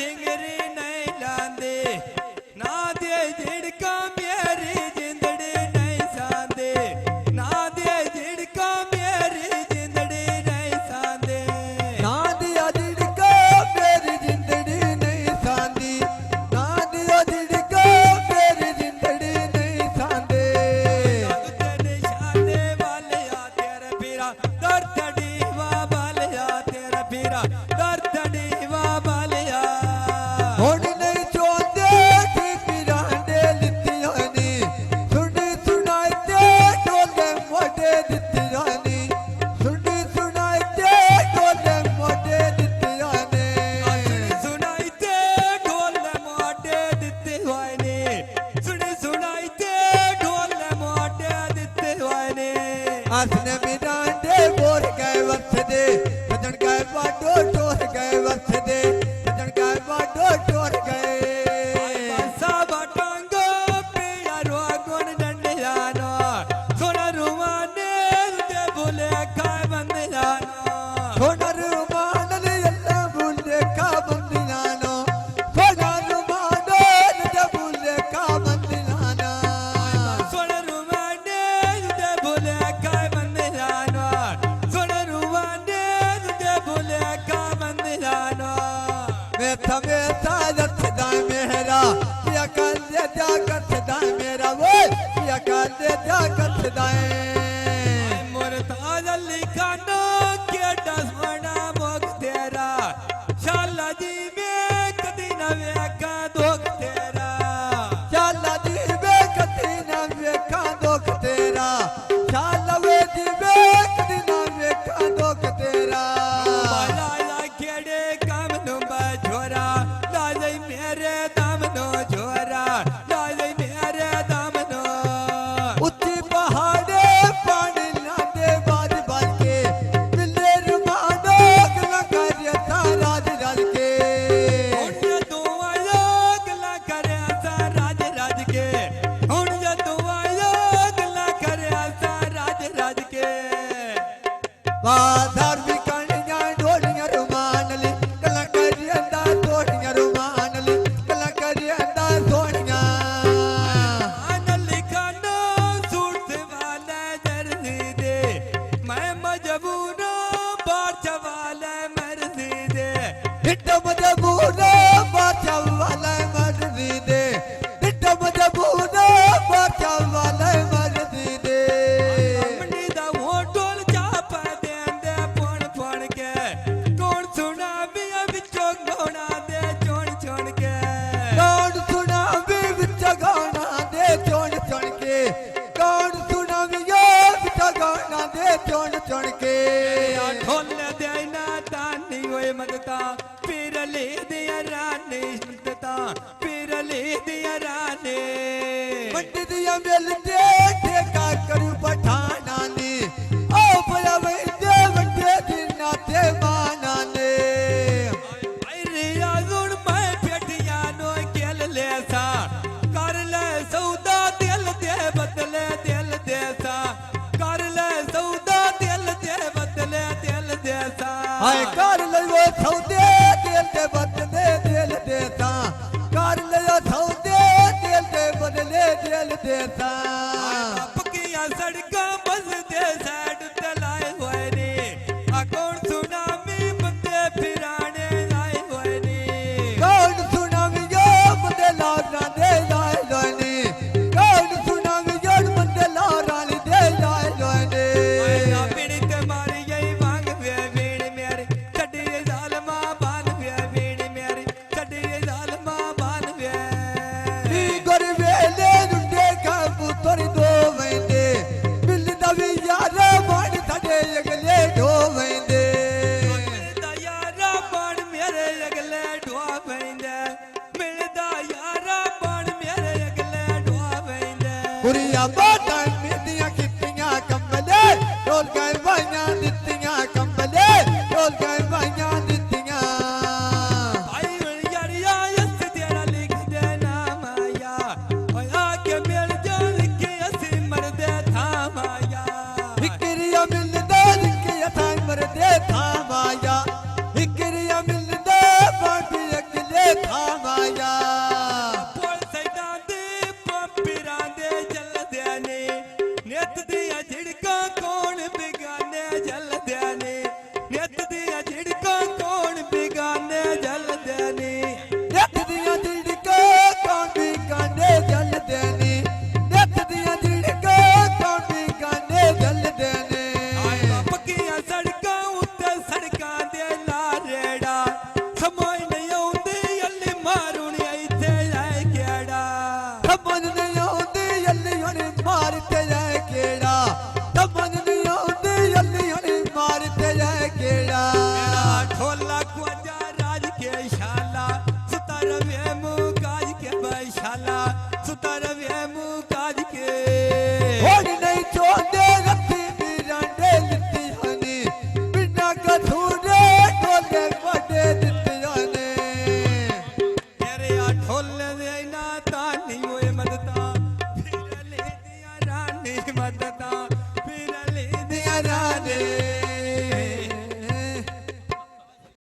ढिंगरी नहीं लांदे ना दे झिड़का मेरी जिंदड़ी नहीं सांदे ना दे झिड़का मेरी जिंदड़ी नहीं सांदे ना दिया झिड़का मेरी जिंदड़ी नहीं सांदी ना दिया झिड़का मेरी जिंदड़ी नहीं सांदे तेरे शादे वाले आ तेरे पीरा दर्द डीवा वाले आ तेरे पीरा दर्द डीवा वाले आ हुण नहीं चोंदे कि पिरांडे लित्तियां नी सुनी सुनाइते ढोले मोढे दित्तियां नी सुनी सुनाइते ढोले मोढे दित्तियां ने सुनाइते ढोल मोटे दिते हुए ने सुनी सुनाइते ढोल मोटे दिते हुए ने हसने मिरांडे बोर गए वक्त दे सजन गए बाडो टोर गए वक्त दे सजन गए बाडो टोर गए बसा बटांगो पिया रोगुन डंडियानो सोना रुमाने दे बोले काय बंदियानो सोनर मानल यल्ला बुल्ले का बंदियानो सोनर मानल दे बुल्ले का बंदियाना सोना रुमाने दे बोले काय बंदियानो सोना रुमाने दे बोले काय बंदियानो मैं थमे साजत दा मेरा या कर दे जा कर दा मेरा वो या कर दे जा कर दाए मुरताज अली खानो के डसमना मोग तेरा शाला जी में कदी न वेखा दोग तेरा शाला दी वे कदी ना वेखा दुख तेरा शाला वे दी वे कदी ना वेखा दुख तेरा लाला खेड़े काम नुबा झोरा लाले मेरे दाम नो झोरा लाले मेरे दाम नो उच्ची पहाड़े पानी लांदे बाज बाज के मिले रुमानो गला कर था राज राज के उन दुआ लोग ला करे ऐसा राज राज के उन दुआ लोग ला करे ऐसा राज राज के बाजार भी कणियां ढोलियां रुमानली गला करियंदा तोड़ियां रुमानली गला करियंदा तोड़ियां अनली खानो सूट वाला जर्सी दे मैं मजबूरो बाच वाला मर्जी दे हिट मजबूरा बाचा वाला मर्जी दे हिट मजबूरा बाचा वाला मर्जी दे अपनी दा वो ढोल चाप देंदे फोन फोन के कौन सुना भी विचो गोना दे छोड़ छोड़ के कौन सुना भी विच गाना दे चोण चोण के कौन सुना भी यो विच गाना दे चोण चोण के ढोल देना तानी ओए मगता पीर ले दिया रानी मगता पीर ले दिया रानी मंडी दिया मिलते ठेका करू पठाना ने ओ भया वंदे वंदे दिना ते माना ने रिया गुण मैं पेटिया नो केल लेसा कर ले सौदा दिल दे बदले दिल देसा कर ले सौदा दिल दे बदले दिल देसा हाय कर लियो सौदे दिल दे बदले दिल देता कर लियो सौदे दिल दे बदले दिल देता पकिया सड़का बस दे साइड तलाए हुए ने आ कौन सुना मी बंदे फिराने लाए हुए ने कौन सुना वियो बंदे लारा दे लाए लोने कौन सुना वियो बंदे लारा दे लाए लोने आया बिन मारी यही मांग वे वीण मेरी छड़ी जालमा बान वे वीण मेरी छड़ी जालमा बान वे नी गोर वेले रुंडे का पुत्र दो वेंदे मिलदा वी यार मान थडे अगले दो वेंदे मिलदा यारा बाण मेरे अगले ढोआ वेंदे मिलदा यारा बाण मेरे अगले ढोआ वेंदे कुरिया बाटा मिंदियां कित्तियां कंबले ढोल गए वाइयां दित्तियां कंबले ढोल गए वाइयां दित्तियां आई यारिया यस तेरा लिख दे नाम आया ओया के मिल जान के असी मरदे था माया हिकरिया मिलदा लिखे असां मरदे था माया हिकरिया मिलदा बाटी अगले ਖਾਵਾਇਆ ਪੁਲ ਸੈਦਾਂ ਦੇ ਪੰਪੀਰਾਂ ਦੇ ਜਲਦਿਆਂ ਨੇ ਨਿੱਤ ਦੀਆਂ ਝਿੜਕਾਂ ਕੌਣ ਬਿਗਾਨੇ ਜਲਦਿਆਂ ਨੇ ਨਿੱਤ ਦੀਆਂ ਝਿੜਕਾਂ ਕੌਣ ਬਿਗਾਨੇ ਜਲਦਿਆਂ ਨੇ ਨਿੱਤ ਦੀਆਂ ਝਿੜਕਾਂ ਕੌਣ ਵੀ ਗਾਣੇ ਜਲਦੇ ਨੇ ਨਿੱਤ ਦੀਆਂ ਝਿੜਕਾਂ ਕੌਣ ਵੀ ਗਾਣੇ ਜਲਦੇ ਨੇ ਆਏ ਪੱਕੀਆਂ ਸੜਕਾਂ ਉੱਤੇ ਸੜਕਾਂ ਦੇ ਨਾਰੇੜਾ ਸਮਝ ਨਹੀਂ ਆਉਂਦੀ ਅੱਲੀ ਮਾਰੂਣੀ ਇੱਥੇ ਲੈ ਕਿਹੜਾ ਸਮਝ ਨਹੀਂ ਆਉਂਦੀ ਅੱਲੀ ਹੁਣ ਮਾਰ ਤੇ ਜਾਏ ਕਿਹੜਾ ਸਮਝ ਨਹੀਂ ਆਉਂਦੀ ਅੱਲੀ ਹੁਣ ਮਾਰ ਤੇ ਜਾਏ ਕਿਹੜਾ ਮੇਰਾ ਢੋਲਾ ਕੁਆਜਾ ਰਾਜ ਕੇ ਸ਼ਾਲਾ ਸੁਤਰਵੇ ਮੁਕਾਜ ਕੇ ਬੈਸ਼ਾਲਾ ਸੁਤਰਵੇ ਮੁਕਾਜ ਕੇ ਹੁਣ ਨਹੀਂ ਚੋਂਦੇ ਰੱਤੀ ਵੀਰਾਂਡੇ ਲਿੱਤੀਆਂ ਨੇ ਬਿਨਾਂ ਕਥੂਰੇ ਢੋਲੇ ਵੱਡੇ ਦਿੱਤੀਆਂ ਨੇ ਤੇਰੇ ਆ ਢੋਲੇ ਦੇ ਨਾ ਤਾਂ ਨਹੀਂ ਹੋਏ ਮਦਦਾਂ ਫਿਰ ਲੈ ਦੀਆਂ ਰਾਣੀ ਮਦਦਾਂ